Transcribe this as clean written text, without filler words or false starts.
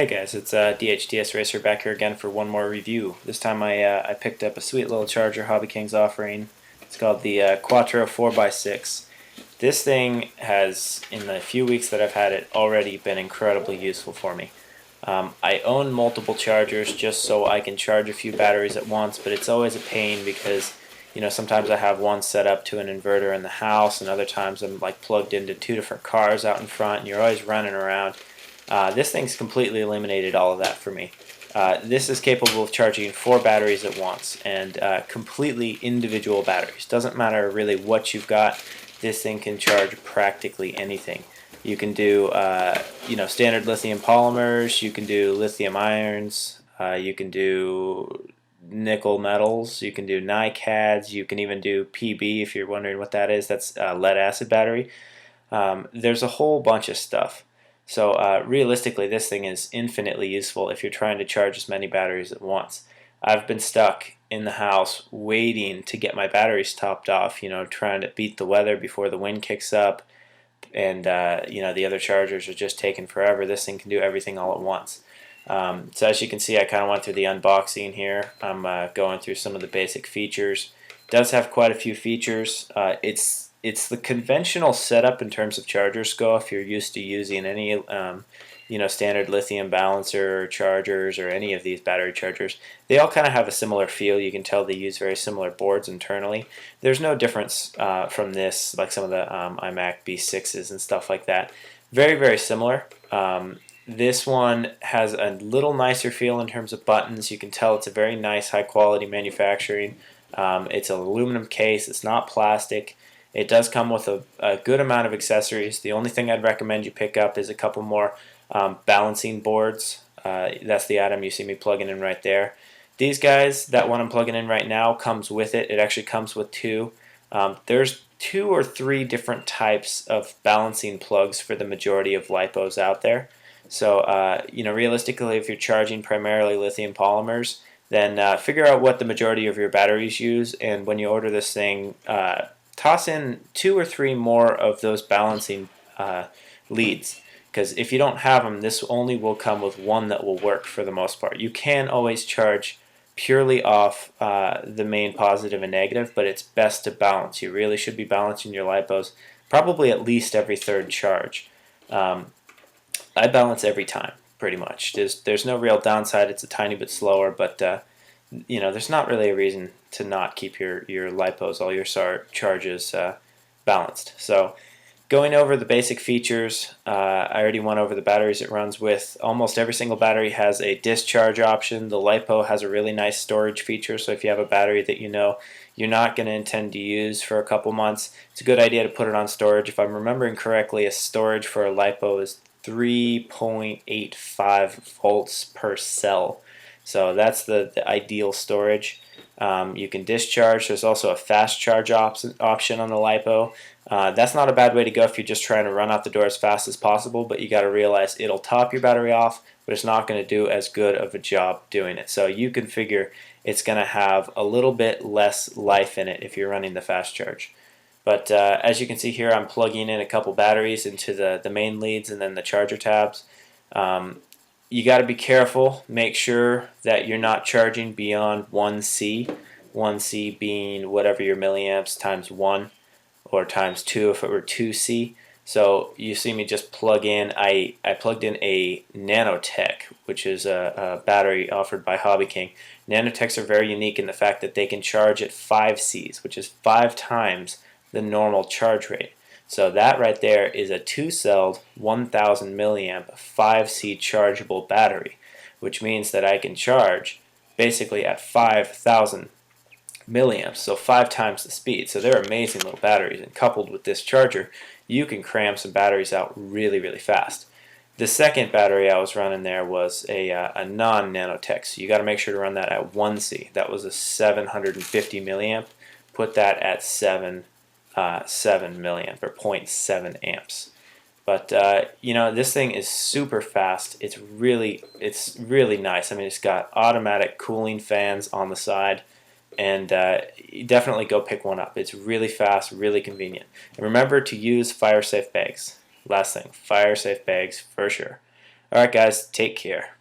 Hey guys, it's DHDS Racer back here again for one more review. This time I picked up a sweet little charger hobbyking's offering. It's called the Quattro 4x6. This thing has, in the few weeks that I've had it, already been incredibly useful for me. I own multiple chargers just so I can charge a few batteries at once, but it's always a pain because sometimes I have one set up to an inverter in the house, and other times I'm like plugged into two different cars out in front, and you're always running around. This thing's completely eliminated all of that for me. This is capable of charging 4 batteries at once, and completely individual batteries. Doesn't matter really what you've got, this thing can charge practically anything. You can do standard lithium polymers, you can do lithium irons, you can do nickel metals, you can do NiCads, you can even do PB if you're wondering what that is. That's lead acid battery. There's a whole bunch of stuff. So realistically, this thing is infinitely useful if you're trying to charge as many batteries at once. I've been stuck in the house waiting to get my batteries topped off, trying to beat the weather before the wind kicks up, and the other chargers are just taking forever. This thing can do everything all at once. So as you can see, I kind of went through the unboxing here. I'm going through some of the basic features. It does have quite a few features. It's the conventional setup in terms of chargers go. If you're used to using any standard lithium balancer or chargers or any of these battery chargers, they all kind of have a similar feel. You can tell they use very similar boards internally. There's no difference from this, like some of the iMac B6s and stuff like that. Very, very similar. This one has a little nicer feel in terms of buttons. You can tell it's a very nice, high quality manufacturing. It's an aluminum case. It's not plastic. It does come with a good amount of accessories. The only thing I'd recommend you pick up is a couple more balancing boards. That's the item you see me plugging in right there. These guys, that one I'm plugging in right now, comes with it. It actually comes with two. There's 2 or 3 different types of balancing plugs for the majority of LiPos out there. So, realistically, if you're charging primarily lithium polymers, then figure out what the majority of your batteries use, and when you order this thing, toss in 2 or 3 more of those balancing leads, because if you don't have them, this only will come with one that will work for the most part. You can always charge purely off the main positive and negative, but it's best to balance. You really should be balancing your LiPos probably at least every 3rd charge. I balance every time, pretty much. There's no real downside. It's a tiny bit slower, but there's not really a reason to not keep your LiPos, all your charges, balanced. So going over the basic features, I already went over the batteries it runs with. Almost every single battery has a discharge option. The LiPo has a really nice storage feature, so if you have a battery that you're not going to intend to use for a couple months, it's a good idea to put it on storage. If I'm remembering correctly, a storage for a LiPo is 3.85 volts per cell. So that's the ideal storage. You can discharge. There's also a fast charge option on the LiPo. That's not a bad way to go if you're just trying to run out the door as fast as possible, but you got to realize it'll top your battery off, but it's not going to do as good of a job doing it. So you can figure it's going to have a little bit less life in it if you're running the fast charge. But as you can see here, I'm plugging in a couple batteries into the main leads and then the charger tabs. You got to be careful. Make sure that you're not charging beyond 1C. 1C being whatever your milliamps times 1 or times 2 if it were 2C. So you see me just plug in. I plugged in a Nanotech, which is a battery offered by hobbyking. Nanotechs are very unique in the fact that they can charge at 5Cs, which is 5 times the normal charge rate. So that right there is a 2-celled 1000 milliamp 5C chargeable battery, which means that I can charge basically at 5000 milliamps, so 5 times the speed. So they're amazing little batteries, and coupled with this charger, you can cram some batteries out really, really fast. The second battery I was running there was a non-nanotech, so you got to make sure to run that at 1C. That was a 750 milliamp. Put that at 7 milliamp or 0.7 amps. But this thing is super fast. It's really nice. I mean, it's got automatic cooling fans on the side, and definitely go pick one up. It's really fast, really convenient. And remember to use fire safe bags. Last thing, fire safe bags for sure. Alright guys, take care.